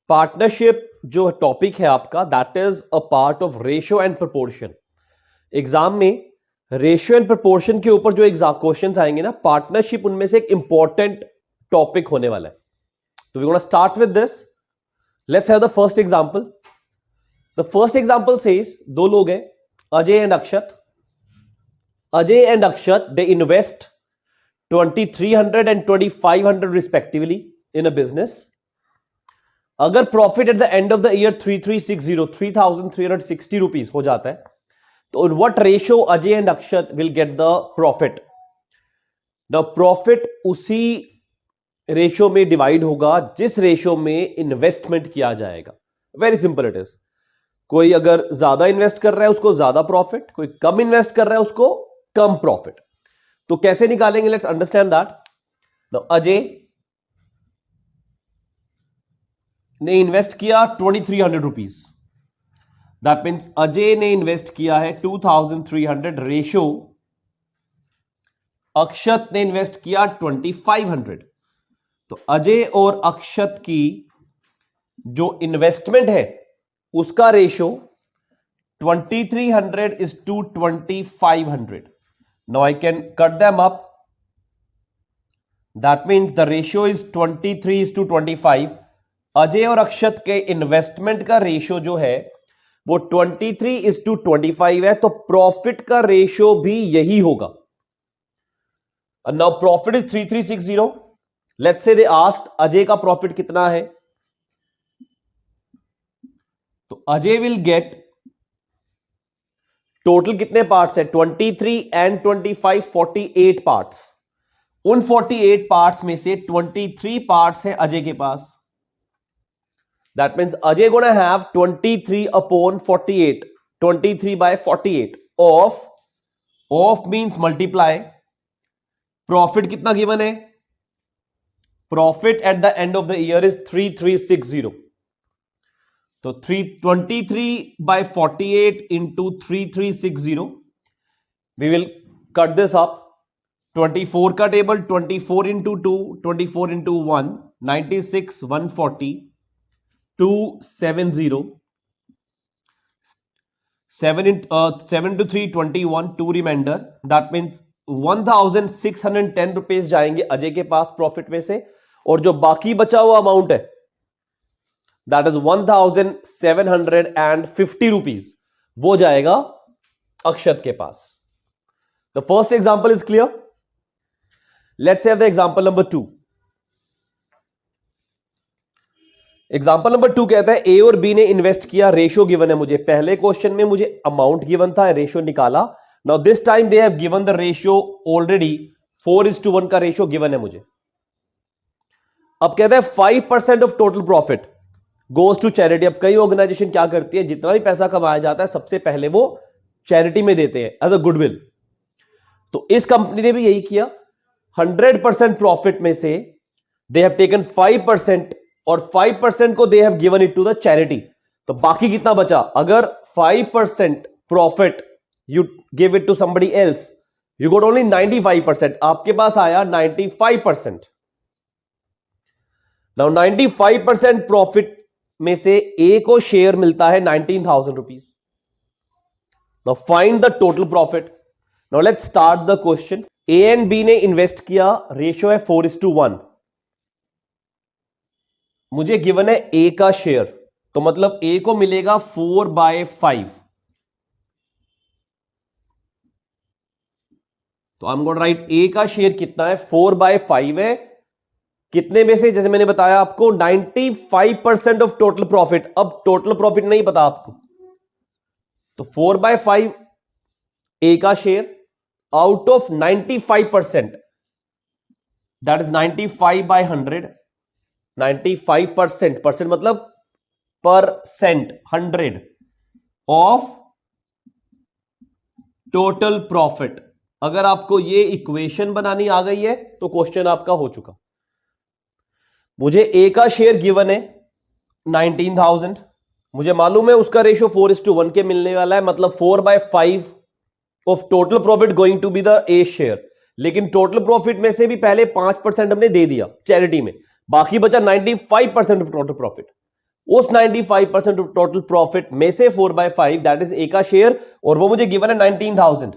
Partnership जो topic है आपका, that is a part of ratio and proportion. Exam में रेशियो एंड प्रोपोर्शन के ऊपर जो एग्जाम क्वेश्चंस आएंगे ना, पार्टनरशिप उनमें से एक इंपॉर्टेंट टॉपिक होने वाला है। तो we gonna start with this. Let's have the first example. The first example says दो लोग हैं, Ajay and Akshat. Ajay and Akshat they invest 2300 and 2500 respectively in a business. अगर profit at the end of the year 3360 rupees हो जाता है, तो in what ratio Ajay and Akshat will get the profit? The profit उसी ratio में डिवाइड होगा जिस रेशियो में इन्वेस्टमेंट किया जाएगा। Very simple it is. कोई अगर ज्यादा इन्वेस्ट कर रहा है उसको ज्यादा प्रॉफिट, कोई कम इन्वेस्ट कर रहा है उसको कम प्रॉफिट। तो कैसे निकालेंगे? Let's understand that. Now Ajay ने इन्वेस्ट किया 2300 रुपीज। दैट मीन्स अजय ने इन्वेस्ट किया है 2300 रेशियो, अक्षत ने इन्वेस्ट किया 2500। तो अजय और अक्षत की जो इन्वेस्टमेंट है उसका ratio 2300 is to 2500. Now I can cut them up. That means the ratio is 23 is to 25. Ajay और अक्षत के इन्वेस्टमेंट का रेशियो जो है वो 23 is to 25 है, तो प्रॉफिट का रेशियो भी यही होगा। And now profit is 3360. Let's say they asked Ajay का प्रॉफिट कितना है, तो अजय विल गेट टोटल कितने पार्ट्स है? 23 एंड 25 48 पार्ट्स। उन 48 पार्ट्स में से 23 पार्ट्स है अजय के पास। That means Ajay gonna have 23 upon 48, 23 by 48 of means multiply. Profit कितना गिवन है? Profit at the end of the year is 3360। तो 23 by 48 into 3360, we will cut this up. 24 का table, 24 into 2, 24 into 1, 96, 140, 270, 7 to 3, 21, 2 remainder. That means 1610 rupees जाएंगे अजय के पास profit में से, और जो बाकी बचा हुआ अमाउंट है दैट इज 1750 रुपीज, वो जाएगा अक्षत के पास। The first example is clear. Let's have the example number 2। Example number 2 कहता है ए और बी ने इन्वेस्ट किया, रेशियो गिवन है मुझे। पहले क्वेश्चन में मुझे अमाउंट गिवन था, रेशियो निकाला। Now this time they have given the ratio already, 4:1 का रेशियो गिवन है मुझे। अब कहता है 5% of total profit goes to charity. अब कई ऑर्गेनाइजेशन क्या करती है, जितना भी पैसा कमाया जाता है सबसे पहले वो चैरिटी में देते हैं एज अ गुडविल। तो इस कंपनी ने भी यही किया। 100% प्रॉफिट में से दे हैव टेकन 5% और 5% को they have given it to the charity. तो बाकी कितना बचा? अगर 5% profit you give it to somebody else, you got only 95%। आपके पास आया 95%। नाउ 95% प्रॉफिट में से ए को शेयर मिलता है 19,000 rupees. Now find the total profit. Now let's start the question. A and B ने इन्वेस्ट किया, रेशियो है 4:1। मुझे गिवन है ए का शेयर, तो मतलब ए को मिलेगा 4/5। तो I am going to write A का शेयर कितना है? 4/5 है। कितने में से? जैसे मैंने बताया आपको 95% ऑफ टोटल प्रॉफिट। अब टोटल प्रॉफिट नहीं पता आपको, तो 4/5 ए का share out of 95%, that is 95/100। 95% percent मतलब परसेंट, 100 ऑफ टोटल प्रॉफिट। अगर आपको ये इक्वेशन बनानी आ गई है तो क्वेश्चन आपका हो चुका। मुझे ए का शेयर गिवन है 19,000, मुझे मालूम है उसका रेशियो 4:1 के मिलने वाला है, मतलब 4/5 of total profit going to be the A share. लेकिन टोटल प्रॉफिट में से भी पहले 5% हमने दे दिया चैरिटी में, बाकी बचा 95% ऑफ टोटल प्रॉफिट। उस 95% टोटल प्रॉफिट में से 4/5 दैट इज ए का शेयर, और वो मुझे गिवन है 19,000,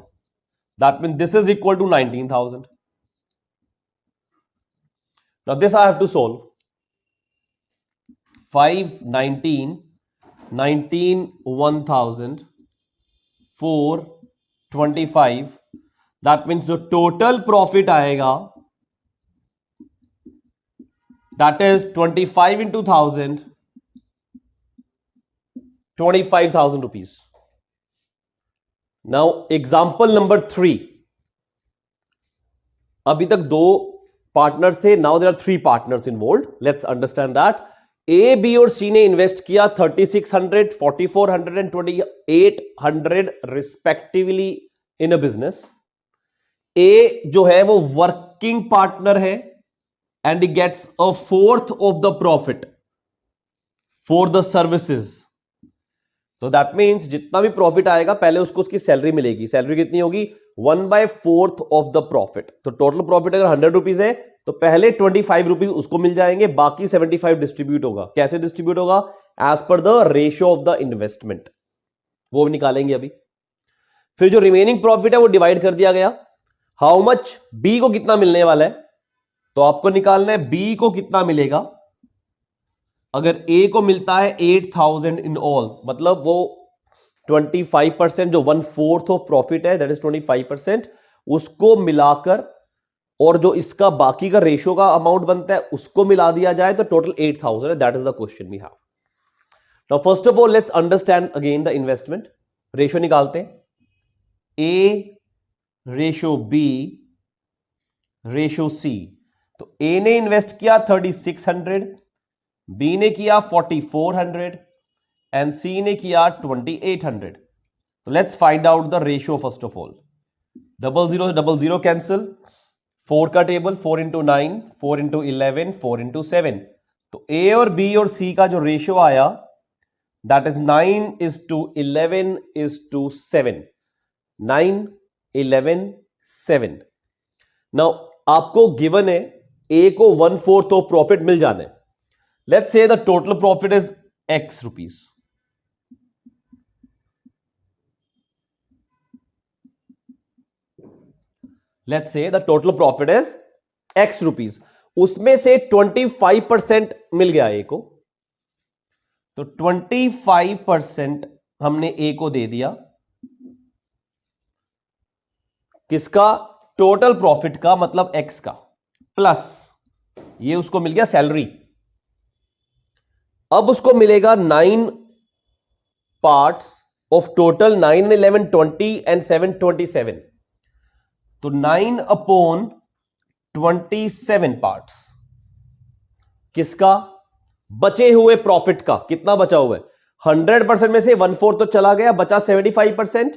that mean this is equal to 19,000. Now this I have to solve. 5, 19, 19, 1,000, 4, 25. That means जो टोटल प्रॉफिट आएगा that is 25 into 1,000, 25,000 rupees. Now example number 3. अभी तक 2 पार्टनर्स थे, now there are 3 partners involved. Let's understand that. A, B और C ने invest किया 3,600, 4,400 and 2,800 respectively in a business. A जो है वो वर्किंग पार्टनर है and he gets a fourth of the profit for the services. तो that means जितना भी प्रॉफिट आएगा पहले उसको उसकी सैलरी मिलेगी. सैलरी कितनी होगी? 1/4 ऑफ द प्रॉफिट. तो टोटल प्रॉफिट अगर 100 रुपीज है तो पहले 25 रुपीज उसको मिल जाएंगे, बाकी 75 डिस्ट्रीब्यूट होगा. कैसे डिस्ट्रीब्यूट होगा? As per the ratio of the investment. वो भी निकालेंगे अभी. फिर जो रिमेनिंग प्रॉफिट है वो डिवाइड कर दिया गया. How much? बी को कितना मिलने वाला है, तो आपको निकालना है बी को कितना मिलेगा. अगर ए को मिलता है 8,000 इन ऑल, मतलब वो 25% जो 1/4 ऑफ प्रॉफिट है दैट इज 25%, उसको मिलाकर और जो इसका बाकी का रेशियो का अमाउंट बनता है उसको मिला दिया जाए तो टोटल 8,000 है. That is the question we have. Now first of all let's understand again the investment. Ratio निकालते हैं. A ratio B ratio C. तो ए ने इन्वेस्ट किया 3,600, बी ने किया 4,400 एंड सी ने किया 2,800. तो let's find out the ratio first of all. 00 cancel. 4 का टेबल 4 into 9, 4 into 11, 4 into 7. तो ए और बी और सी का जो रेशियो आया दैट इज 9:11:7. 9:11:7. नाउ आपको गिवन है ए को 1/4 ऑफ प्रॉफिट मिल जाना है. Let's say the total profit is x rupees. Let's say the total profit is x rupees. उसमें से 25% मिल गया ए को, तो 25% हमने ए को दे दिया. किसका? टोटल प्रॉफिट का, मतलब x का, प्लस ये उसको मिल गया सैलरी. अब उसको मिलेगा 9 पार्ट्स ऑफ टोटल 9, 11, 20 एंड 7, 27. तो 9/27 पार्ट्स किसका? बचे हुए प्रॉफिट का. कितना बचा हुआ है? 100% में से 1/4 तो चला गया, बचा 75%.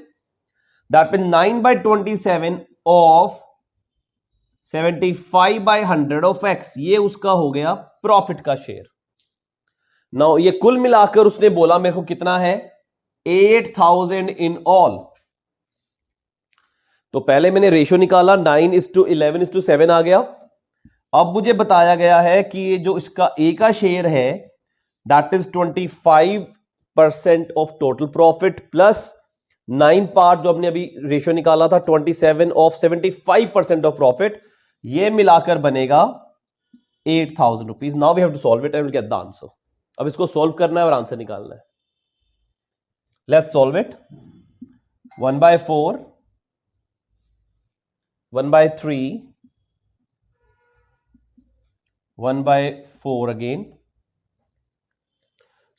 That mean 9/27 of 75/100 of x. ये उसका हो गया प्रॉफिट का शेयर. नाउ ये कुल मिलाकर उसने बोला मेरे को कितना है? 8,000 इन ऑल. तो पहले मैंने रेशियो निकाला, 9:11:7 आ गया. अब मुझे बताया गया है कि ये जो इसका ए का शेयर है that is 25% of total profit plus 9 part जो हमने अभी रेशियो निकाला था 27 ऑफ 75% ऑफ प्रॉफिट. ये मिलाकर बनेगा 8,000 rupees. Now we have to solve it and will get the answer. अब इसको सॉल्व करना है और आंसर निकालना है. Let's solve it. 1/4, 1/3, 1/4 again.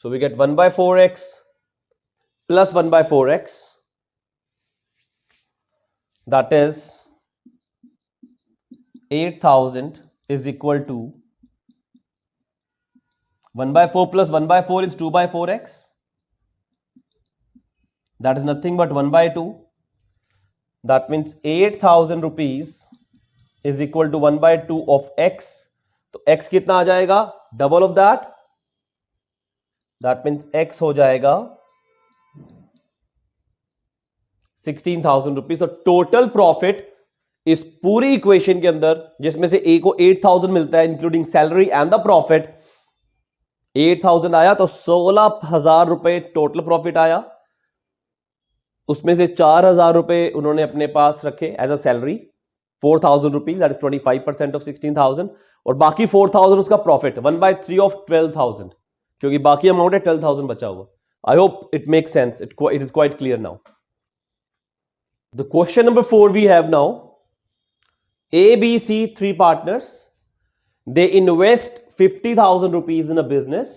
So we get 1/4x plus 1/4x. That is 8,000 is equal to 1/4 plus 1/4 is 2/4x. That is nothing but 1/2. That means 8,000 rupees is equal to 1/2 of x. तो x कितना आ जाएगा? Double of that. That means x हो जाएगा 16,000 rupees. तो total profit इस पूरी equation के अंदर जिसमें से a को 8,000 मिलता है including salary and the profit, 8,000 आया तो 16,000 रुपए टोटल प्रॉफिट आया, उसमें से 4,000 रुपए उन्होंने अपने पास रखे as a salary, 4,000 rupees, that is 25% of 16,000, और बाकी 4,000 उसका प्रॉफिट, 1/3 ऑफ 12,000, क्योंकि बाकी अमाउंट है 12,000 बचा हुआ। I hope it make sense, it is quite clear now. The question number 4 we have now, A, B, C, 3 partners, they invest 50,000 rupees in a business.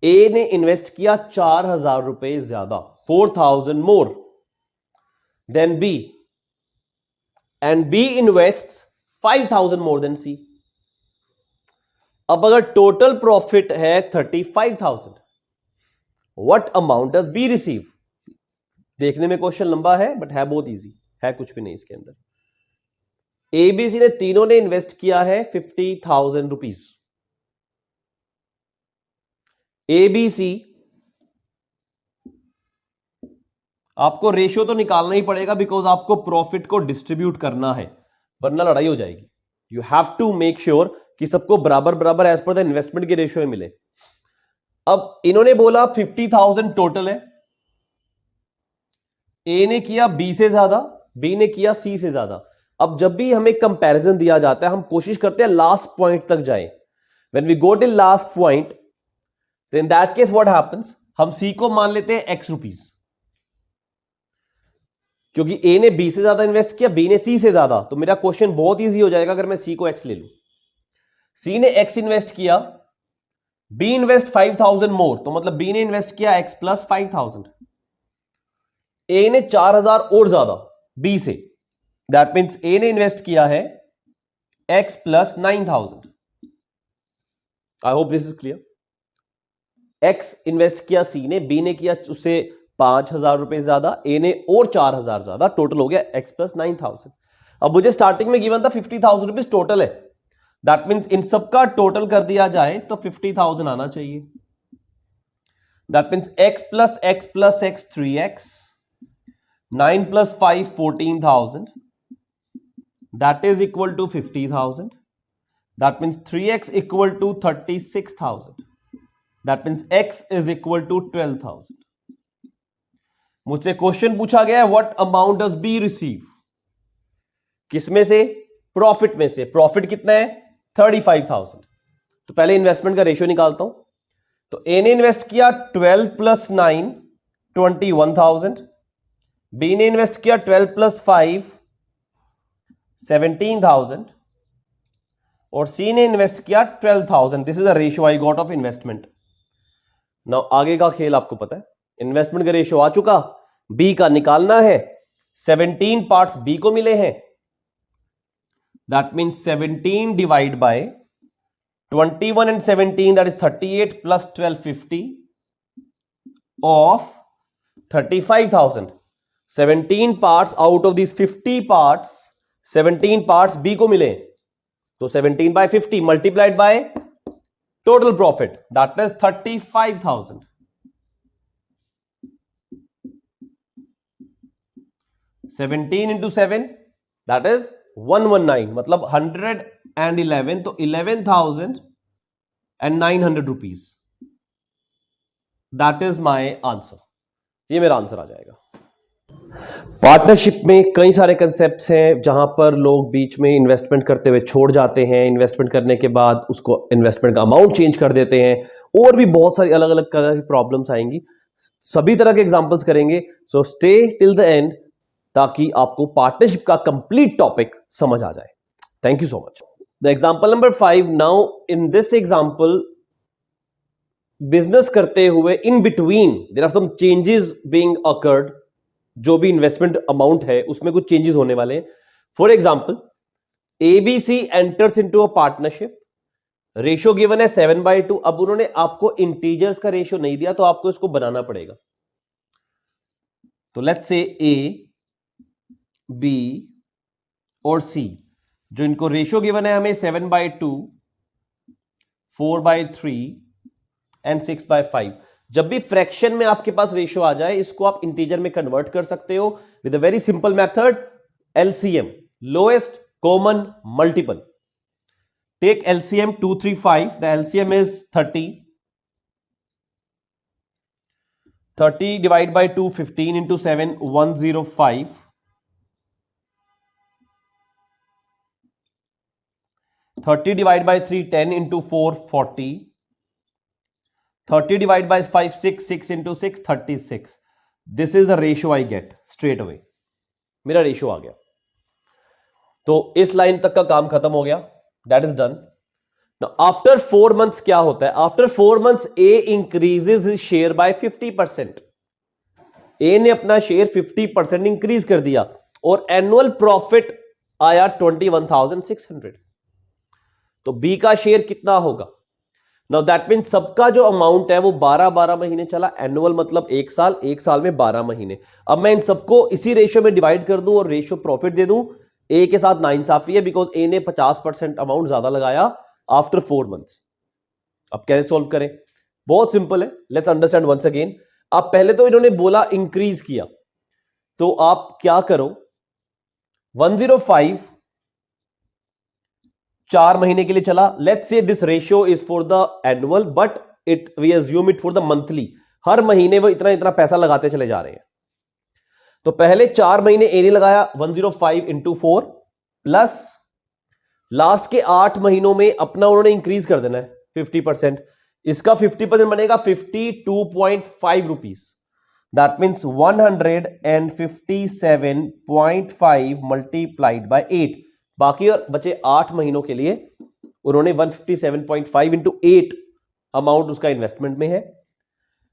A ने invest किया 4,000 रुपए ज्यादा, 4,000 more than B, and B invests 5,000 more than C. अब अगर total profit है 35,000, what amount does B receive? देखने में question लंबा है बट है बहुत इजी, है कुछ भी नहीं इसके अंदर। ABC ने तीनों ने इन्वेस्ट किया है 50,000 रुपीज। ABC आपको रेशियो तो निकालना ही पड़ेगा, बिकॉज आपको प्रॉफिट को डिस्ट्रीब्यूट करना है, वरना लड़ाई हो जाएगी। You have to make sure कि सबको बराबर बराबर एज पर द इन्वेस्टमेंट के रेशियो में मिले। अब इन्होंने बोला 50,000 टोटल है, ए ने किया बी से ज्यादा, बी ने किया सी से ज्यादा। अब जब भी हमें कंपैरिजन दिया जाता है हम कोशिश करते हैं लास्ट पॉइंट तक जाएं। When we go till last point, then in that case what happens, हम सी को मान लेते हैं x रुपीज, क्योंकि ए ने बी से ज्यादा इन्वेस्ट किया, बी ने सी से ज्यादा, तो मेरा क्वेश्चन बहुत इजी हो जाएगा अगर मैं सी को x ले लूं। सी ने x इन्वेस्ट किया, बी इन्वेस्ट 5,000 मोर, तो मतलब बी ने इन्वेस्ट किया x प्लस 5,000, ए ने 4,000 और ज्यादा बी से, दैट मीन्स ए ने इन्वेस्ट किया है x plus 9,000। I hope this is clear. x invest किया सी ने, बी ने किया उससे 5,000 रुपए ज्यादा, ए ने और 4,000 ज्यादा, टोटल हो गया x प्लस 9,000। अब मुझे स्टार्टिंग में गिवन था 50,000 रुपीज टोटल है, दैट मीन्स इन सबका टोटल कर दिया जाए तो 50,000 आना चाहिए। That means x plus x 3x, 9 plus 5 14,000, that is equal to 50,000. That means 3x equal to 36,000. That means x is equal to 12,000. मुझसे क्वेश्चन पूछा गया है what amount does be receive, किसमें से? प्रॉफिट में से। प्रॉफिट कितना है? 35,000। तो पहले इन्वेस्टमेंट का रेशियो निकालता हूं। तो ए ने इन्वेस्ट किया 12 प्लस 9 21,000, बी ने इन्वेस्ट किया 12 प्लस 5 17,000, और सी ने इन्वेस्ट किया 12,000। This is a ratio I got off investment. Now आगे का खेल आपको पता है, इन्वेस्टमेंट का रेशियो आ चुका, बी का निकालना है। 17 पार्ट्स बी को मिले हैं, that means 17 divide by 21 and 17, that is 38 plus 12 50 of 35,000। 17 parts out of this 50 parts, 17 parts B को मिले, तो 17 by 50 multiplied by total profit, that is 35,000। 17 into 7, that is 119, मतलब 111, तो 11,900 rupees, that is my answer. ये मेरा answer आ जाएगा। Partnership में कई सारे कंसेप्ट्स हैं जहां पर लोग बीच में इन्वेस्टमेंट करते हुए छोड़ जाते हैं, इन्वेस्टमेंट करने के बाद उसको इन्वेस्टमेंट का अमाउंट चेंज कर देते हैं, और भी बहुत सारी अलग अलग तरह की प्रॉब्लम्स आएंगी। सभी तरह के एग्जांपल्स करेंगे, so stay till the end ताकि आपको पार्टनरशिप का कंप्लीट टॉपिक समझ आ जाए। Thank you so much. The example number 5, now in this example business करते हुए in between there are some changes being occurred, जो भी इन्वेस्टमेंट अमाउंट है उसमें कुछ चेंजेस होने वाले हैं। For example, ABC enters into a partnership, ratio given है 7/2। अब उन्होंने आपको इंटीजर्स का रेशियो नहीं दिया तो आपको इसको बनाना पड़ेगा। तो लेट्स से ए, बी और सी, जो इनको रेशियो गिवन है हमें 7/2, 4/3 एंड 6/5। जब भी फ्रैक्शन में आपके पास रेशियो आ जाए, इसको आप इंटीजर में कन्वर्ट कर सकते हो with a very simple method, LCM, lowest common multiple. Take LCM 235, the LCM is 30 divide by 2 15 into 7 105, 30 divide by 3 10 into 4 40, 30 divide by 5 6 into 6 36. This is the ratio I get straight away, मेरा ratio आ गया। तो इस line तक का काम खत्म हो गया, that is done. After 4 months क्या होता है? After 4 months A increases share by 50%। A ने अपना शेयर 50% इंक्रीज कर दिया और एनुअल प्रॉफिट आया 21,600। तो बी का शेयर कितना होगा? नाउ दैट मीन सबका जो अमाउंट है वो 12 महीने चला। एनुअल मतलब एक साल में 12 महीने। अब मैं इन सबको इसी रेशियो में डिवाइड कर दूं और रेशियो प्रॉफिट दे दूं। ए के साथ नाइंसाफी है बिकॉज ए ने 50% अमाउंट ज्यादा लगाया आफ्टर 4 months। अब कैसे सॉल्व करें? बहुत सिंपल है, लेट्स अंडरस्टैंड वंस अगेन। अब पहले तो इन्होंने बोला इंक्रीज किया, तो आप क्या करो, 105 4 महीने के लिए चला। Let's say this ratio is for the annual but it we assume it for the monthly. हर महीने वो इतना इतना पैसा लगाते चले जा रहे हैं। तो पहले 4 महीने ए ने लगाया 105 into 4 प्लस लास्ट के 8 महीनों में अपना उन्होंने इंक्रीज कर देना है 50%। इसका 50% बनेगा 52.5 rupees. That means 157.5 multiplied by 8। बाकी और बचे 8 महीनों के लिए उन्होंने 157.5 into 8 अमाउंट उसका इन्वेस्टमेंट में है।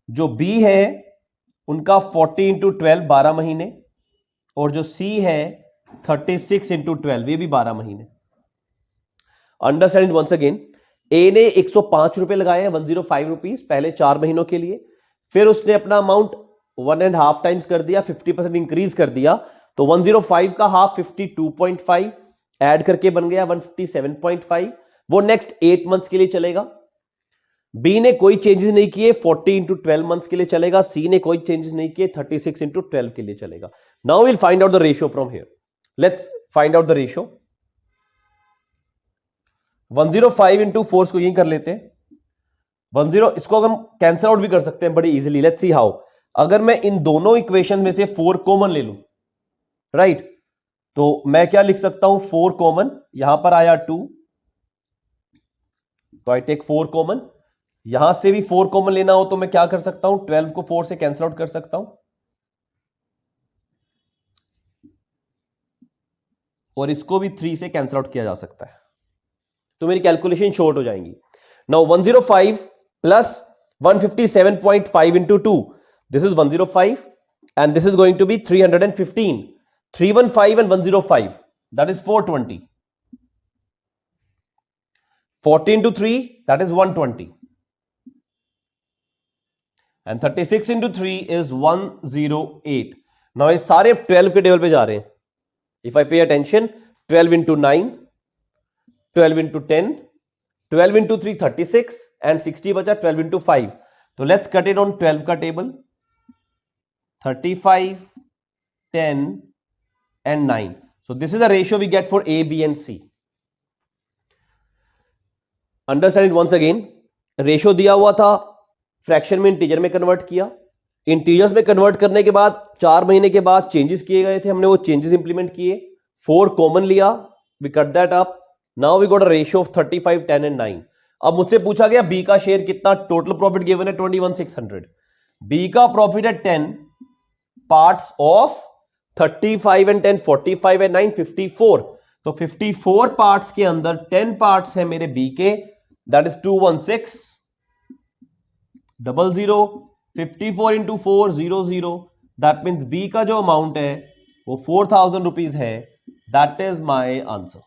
जो बी है उनका 40 into 12 12 महीने, और जो सी है 36 into 12 ये भी 12 महीने। अंडरस्टैंड वंस अगेन, ए ने 105 रुपए लगाए हैं 105 रुपीज पहले 4 महीनों के लिए। फिर उसने अपना अमाउंट 1.5 टाइम्स कर दिया, 50% इंक्रीज कर दिया। तो 105 का हाफ 52.5 ऐड करके बन गया 157.5। वो नेक्स्ट 8 मंथ्स के लिए चलेगा। बी ने कोई चेंजेस नहीं किए, 40 into 12 मंथ्स के लिए चलेगा। सी ने कोई चेंजेस नहीं किए, 36 into 12 के लिए चलेगा। Now will find out the ratio from here. Let's find out the ratio. 105 into 4 को यही कर लेते हैं। 10 इसको हम कैंसिल आउट भी कर सकते हैं बड़ी इजीली। Let's see how. अगर मैं इन दोनों इक्वेशन में से 4 कॉमन ले लूं, राइट, तो मैं क्या लिख सकता हूं? 4 कॉमन, यहां पर आया 2, तो आई टेक 4 कॉमन। यहां से भी 4 कॉमन लेना हो तो मैं क्या कर सकता हूं? 12 को 4 से कैंसिल आउट कर सकता हूं, और इसको भी 3 से कैंसिल आउट किया जा सकता है। तो मेरी कैलकुलेशन शॉर्ट हो जाएंगी। Now 105 plus 157.5 into 2, this is 105 and this is going to be 315। 315 and 105, that is 420. 40 into 3, that is 120. And 36 into 3 is 108. Now ये सारे 12 के टेबल पे जा रहे हैं। If I pay attention, 12 into 9, 12 into 10, 12 into 3 36 and 60 बचा 12 into 5. तो let's cut it on 12 का table. 35, 10 and 9. So this is the ratio we get for A, B and C. Understand it once again. Ratio दिया हुआ था, fraction में integer में convert किया। Integers में कन्वर्ट करने के बाद 4 महीने के बाद चेंजेस किए गए थे, हमने वो चेंजेस इंप्लीमेंट किए। 4 कॉमन लिया, we cut that up. Now we got a ratio of 35, 10 and 9। अब मुझसे पूछा गया बी का शेयर कितना? टोटल प्रॉफिट गिवन है 21,600। बी का प्रॉफिट है 10, पार्ट्स ऑफ 35 and 10, 45 and 9, 54। तो 54 पार्ट्स के अंदर 10 पार्ट्स है मेरे बी के, that is 21600। 54 into 4 00। That means B का जो अमाउंट है वो 4,000 रुपीज है। That is my answer.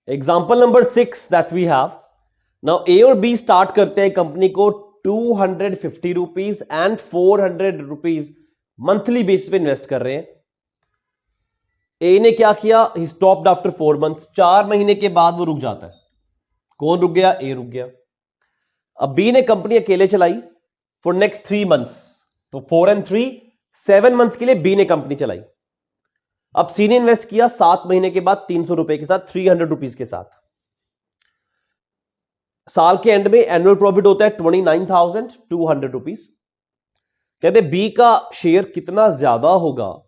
Example number 6 that we have. Now A और बी स्टार्ट करते हैं कंपनी को 250 rupees and 400 rupees monthly basis पे इन्वेस्ट कर रहे हैं। ए ने क्या किया? He stopped after 4 months। 4 महीने के बाद वो रुक जाता है। कौन रुक गया? ए रुक गया। अब बी ने कंपनी अकेले चलाई फॉर नेक्स्ट 3 months। तो 4 and 3 7 months के लिए बी ने कंपनी चलाई। अब सी ने इन्वेस्ट किया 7 महीने के बाद 300 रुपए के साथ, 300 रुपीज के साथ। साल के एंड में एनुअल प्रॉफिट होता है 29,200 रुपीज। कहते बी का शेयर कितना ज्यादा होगा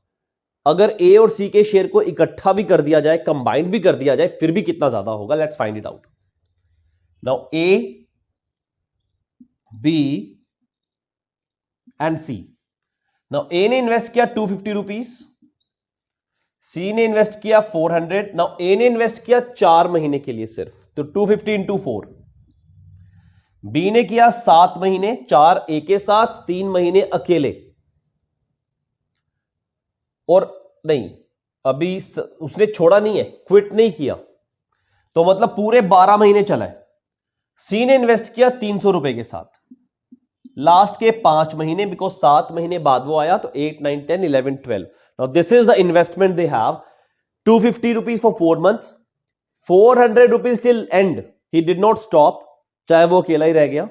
अगर ए और सी के शेयर को इकट्ठा भी कर दिया जाए, कंबाइंड भी कर दिया जाए, फिर भी कितना ज्यादा होगा। Let's find it out. Now A, B and C. Now A ने इन्वेस्ट किया 250 रुपीज, सी ने इन्वेस्ट किया 400। नाउ ए ने इन्वेस्ट किया 4 महीने के लिए सिर्फ, तो 250 इंटू 4। बी ने किया 7 महीने, 4 ए के साथ, 3 महीने अकेले। और नहीं, अभी उसने छोड़ा नहीं है, क्विट नहीं किया, तो मतलब पूरे 12 महीने चला है। सी ने इन्वेस्ट किया 300 रुपए के साथ लास्ट के 5 महीने, बिकॉज 7 महीने बाद वो आया, तो 8, 9, 10, 11, 12। Now this is the investment they have, 250 rupees for 4 months, 400 rupees till end, he did not stop, चाहे वो अकेला ही रह गया।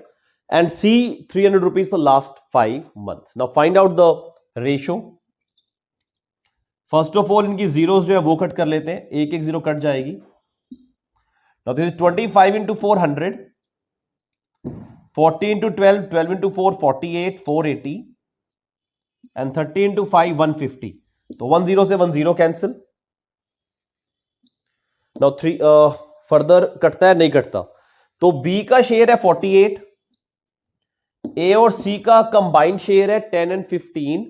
And C 300 rupees for last 5 months. Now find out the ratio. First of all इनकी zeros जो है वो कट कर लेते हैं, एक एक जीरो कट जाएगी। Now this is 25 into 400, 40 into 12, 12 into 4, 48, 480, and 30 into 5, 150। तो 1 0 से 1 0 कैंसिल। नाउ 3 फर्दर कटता है, नहीं कटता, तो बी का शेयर है 48, ए और सी का कंबाइंड शेयर है 10 एंड 15,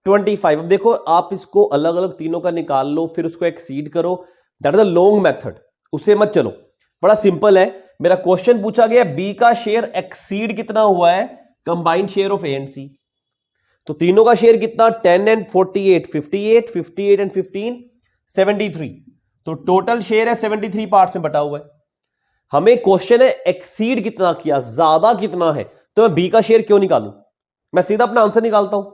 25। अब देखो आप इसको अलग अलग तीनों का निकाल लो, फिर उसको एक्सीड करो, that is a long method, उससे मत चलो, बड़ा सिंपल है। मेरा क्वेश्चन पूछा गया बी का शेयर एक्सीड कितना हुआ है combined share of A and C, तो तीनों का शेयर कितना, 10 एंड 48, 58, 58 एंड 15, 73। तो टोटल शेयर है 73 पार्ट्स में बटा हुआ है। हमें क्वेश्चन है एक्सीड कितना किया, ज्यादा कितना है, तो मैं बी का शेयर क्यों निकालूं, मैं सीधा अपना आंसर निकालता हूं।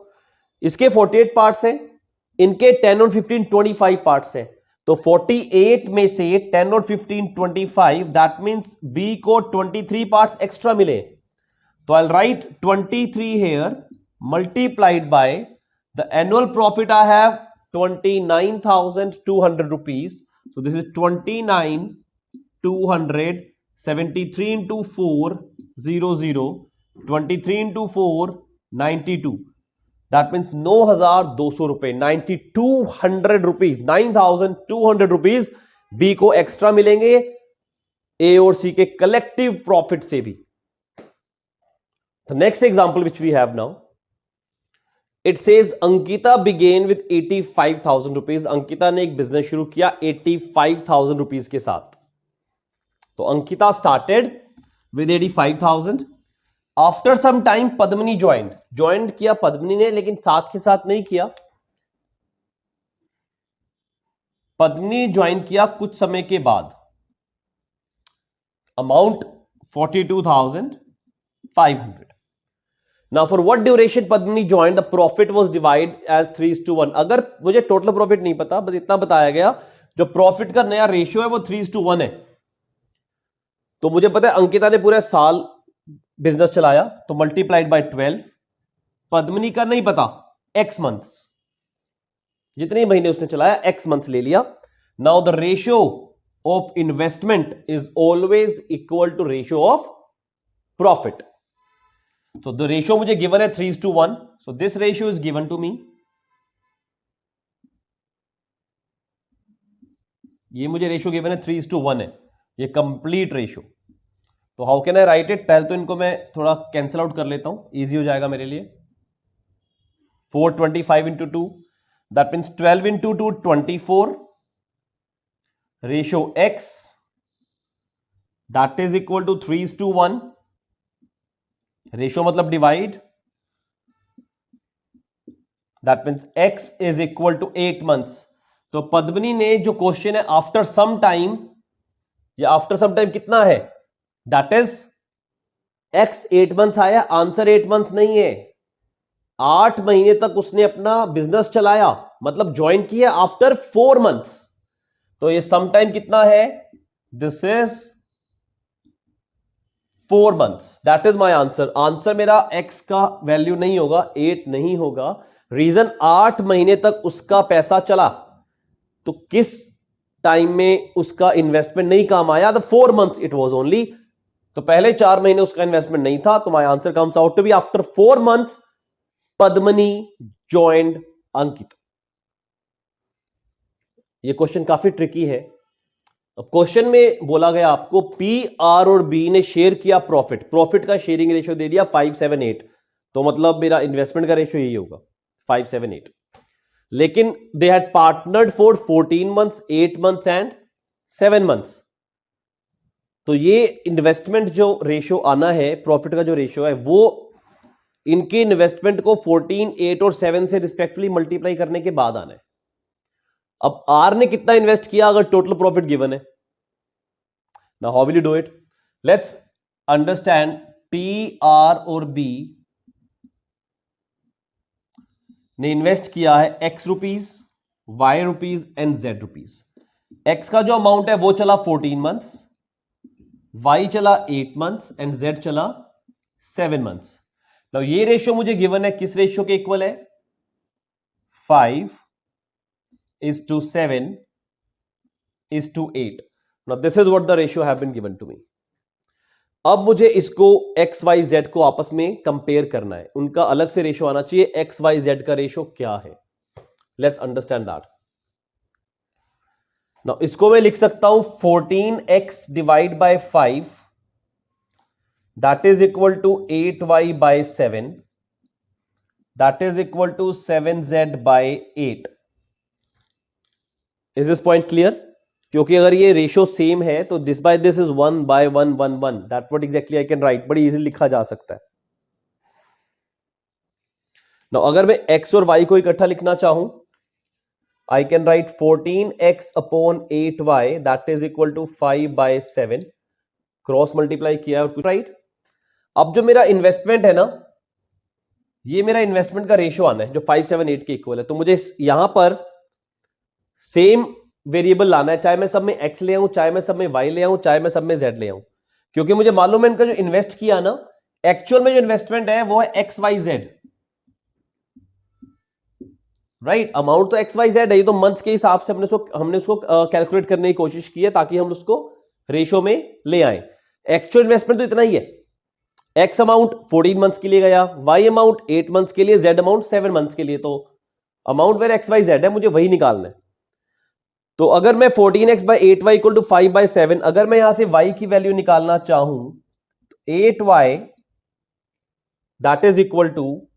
इसके 48 पार्ट्स हैं, इनके 10 और 15 25 पार्ट्स हैं, तो 48 में से 10 और 15 25, दैट मींस बी को 23 पार्ट्स एक्स्ट्रा मिले, तो I write 23 here multiplied by the annual profit I have 29,200 rupees, so this is 29,200, 73 into 4, 00, 23 into 4, 92, that means 9,200 रुपए, 9,200 रुपीज, 9,200 रुपीज बी को एक्स्ट्रा मिलेंगे ए और सी के कलेक्टिव प्रॉफिट से भी। The next example which we have now, it says Ankita began with 85,000 rupees. Ankita ने एक business शुरू किया 85,000 रुपीज के साथ। तो Ankita started with 85,000। After some time Padmini joined किया पद्मिनी ने, लेकिन साथ के साथ नहीं किया। पद्मिनी ज्वाइन किया कुछ समय के बाद, amount 42,500। Now for what duration Padmini joined, the profit was divided as 3:1। अगर मुझे टोटल प्रॉफिट नहीं पता, बस इतना बताया गया, जो प्रॉफिट का नया रेशियो है वो 3:1 है। तो मुझे पता है अंकिता ने पूरे साल बिजनेस चलाया, तो मल्टीप्लाइड बाय 12। पद्मिनी का नहीं पता, एक्स मंथ्स, जितने महीने उसने चलाया एक्स मंथ्स ले लिया। Now the ratio of investment is always equal to ratio of profit. So the ratio मुझे given है 3:1, so this ratio is given to me। ये मुझे रेशियो गिवन है 3:1 है, ये कंप्लीट रेशियो। तो how can I right it, पहले तो इनको मैं थोड़ा कैंसिल आउट कर लेता हूं, इजी हो जाएगा मेरे लिए। 425 इंटू 2, दैट मीन्स 12 into 2, 24, ratio x, that is equal to 3:1। Ratio मतलब divide, that means x is equal to 8 months. तो पद्मिनी ने जो क्वेश्चन है आफ्टर सम टाइम, या आफ्टर सम टाइम कितना है, दैट इज x 8 मंथ्स आया, आंसर 8 मंथ्स नहीं है, 8 महीने तक उसने अपना बिजनेस चलाया, मतलब ज्वाइन किया आफ्टर 4 मंथ्स। तो ये सम टाइम कितना है, this is 4 months, that is my answer. Answer मेरा x का वैल्यू नहीं होगा, 8 नहीं होगा। रीजन 8 महीने तक उसका पैसा चला, तो किस टाइम में उसका इन्वेस्टमेंट नहीं काम आया? The 4 months it was only. तो पहले 4 महीने उसका इन्वेस्टमेंट नहीं था, तो my answer comes out to be after 4 months Padmini joined Ankit. ये क्वेश्चन काफी ट्रिकी है। अब क्वेश्चन में बोला गया आपको पी, आर और बी ने शेयर किया प्रॉफिट का शेयरिंग रेशियो दे दिया 5-7-8, तो मतलब मेरा इन्वेस्टमेंट का रेशियो यही होगा 5-7-8। लेकिन they had partnered for 14 months, 8 months and 7 months। तो ये इन्वेस्टमेंट जो रेशियो आना है, प्रॉफिट का जो रेशियो है, वो इनके इन्वेस्टमेंट को 14, 8 और 7 से रिस्पेक्टिवली मल्टीप्लाई करने के बाद आना है। अब आर ने कितना इन्वेस्ट किया अगर टोटल प्रॉफिट गिवन है? Now how will you do it? Let's understand P, R और बी ने इन्वेस्ट किया है X rupees, Y rupees and Z rupees. X का जो अमाउंट है वो चला 14 months, वाई चला 8 months एंड जेड चला 7 months। नाउ ये रेशियो मुझे गिवन है, किस रेशियो के इक्वल है? 5:7:8। Now this is what the ratio have been given to me. अब मुझे इसको एक्स वाई जेड को आपस में कंपेयर करना है, उनका अलग से रेशियो आना चाहिए। एक्स वाई जेड का रेशियो क्या है? Let's understand that. नाउ इसको मैं लिख सकता हूं 14x divide by 5 that is equal to 8y/7 that is equal to 7z/8। Is this point clear? क्योंकि अगर ये रेशियो सेम है तो this by this is 1/1 that what exactly I can write, बड़ी इजीली लिखा जा सकता है। नाउ अगर मैं x और y को इकट्ठा लिखना चाहूं, I can write 14x/8y that is equal to 5/7, cross multiply किया और कुछ राइट। अब जो मेरा इन्वेस्टमेंट है ना, ये मेरा इन्वेस्टमेंट का रेशियो आना है जो 5-7-8 के इक्वल है। तो मुझे यहां पर सेम वेरिएबल लाना है, चाहे मैं सब में x ले आऊं, चाहे मैं सब में y ले आऊं, चाहे मैं सब में z ले आऊं, क्योंकि मुझे मालूम है इनका जो इन्वेस्ट किया ना, एक्चुअल में जो इन्वेस्टमेंट है वो है XYZ, राइट? अमाउंट तो XYZ है, ये तो मंथ्स के हिसाब से हमने उसको कैलकुलेट करने की कोशिश की है ताकि हम उसको रेशियो में ले आए। एक्चुअल इन्वेस्टमेंट तो इतना ही है। x अमाउंट 14 मंथ्स के लिए गया, y अमाउंट 8 मंथ्स के लिए, z अमाउंट 7 मंथ्स के लिए। तो अमाउंट मेरा XYZ है, मुझे वही निकालना है। तो अगर मैं 14x/8y इक्वल टू 5/7, अगर मैं यहां से y की वैल्यू निकालना चाहूं तो 8y that is equal to,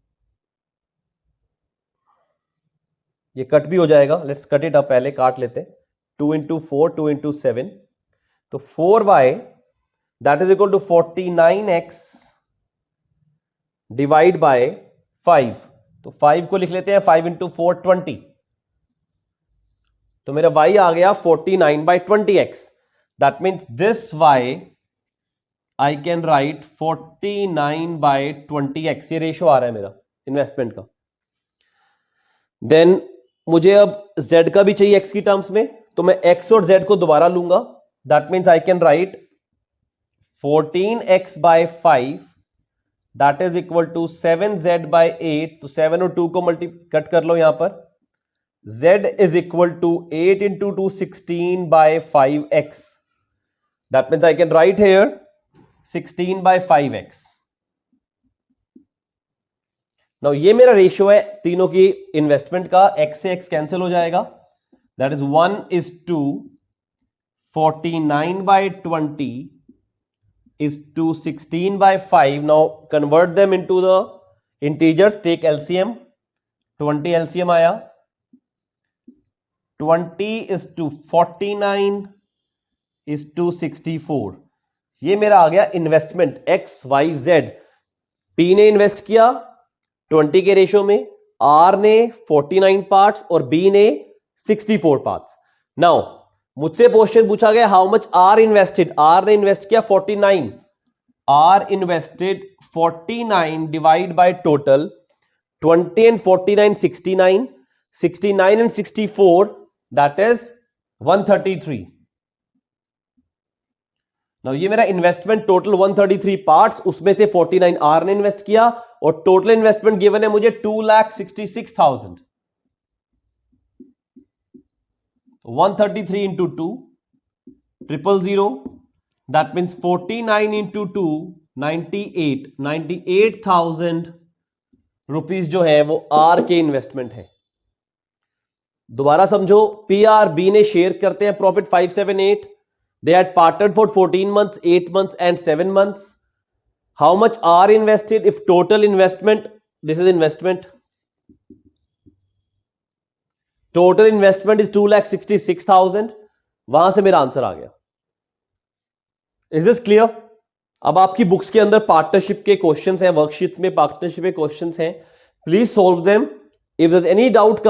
ये कट भी हो जाएगा, लेट्स कट इट अप, पहले काट लेते हैं। 2 into 4, 2 into 7, तो 4y that is equal to 49x divide by 5। तो 5 को लिख लेते हैं, 5 into 4 20, तो मेरा y आ गया 49/20x। That means this y I can right 49/20x। ये रेशियो आ रहा है मेरा इन्वेस्टमेंट का। देन मुझे अब z का भी चाहिए x की टर्म्स में, तो मैं x और z को दोबारा लूंगा। That means I can write 14x/5 that is equal to 7z/8। तो 7 और 2 को कट कर लो यहां पर। z is equal to 8 into 2 16/5x. That means I can write here 16/5x. Now ये मेरा रेशियो है तीनों की इन्वेस्टमेंट का, x से x कैंसिल हो जाएगा। That is 1:2, 49/20 is to 16/5. Now convert them into the integers, take LCM, 20 LCM आया, 20:49:64। ये मेरा आ गया इन्वेस्टमेंट XYZ। P ने इन्वेस्ट किया 20 के रेशियो में, R ने 49 पार्ट्स और B ने 64 पार्ट्स। नाउ मुझसे क्वेश्चन पूछा गया how much R invested. R ने इन्वेस्ट किया 49, R invested 49 divide by total 20 and 49 69, 69 and 64 that is 133। Now ये मेरा इन्वेस्टमेंट टोटल 133 पार्ट्स, उसमें से 49 आर ने इन्वेस्ट किया और टोटल इन्वेस्टमेंट गिवन है मुझे 2,66,000। 133 into 2 000, that means 49 into 2 98,000 rupees जो है वो आर के इन्वेस्टमेंट है। दोबारा समझो, पी आर बी ने शेयर करते हैं profit 578, they had partnered for 14 months, 8 months and 7 months. How much are invested? If total investment, this is investment, total investment is 2,66,000, वहां से मेरा आंसर आ गया। Is this clear? अब आपकी बुक्स के अंदर पार्टनरशिप के क्वेश्चंस हैं, वर्कशीट में पार्टनरशिप के क्वेश्चंस हैं, please solve them. If there is any doubt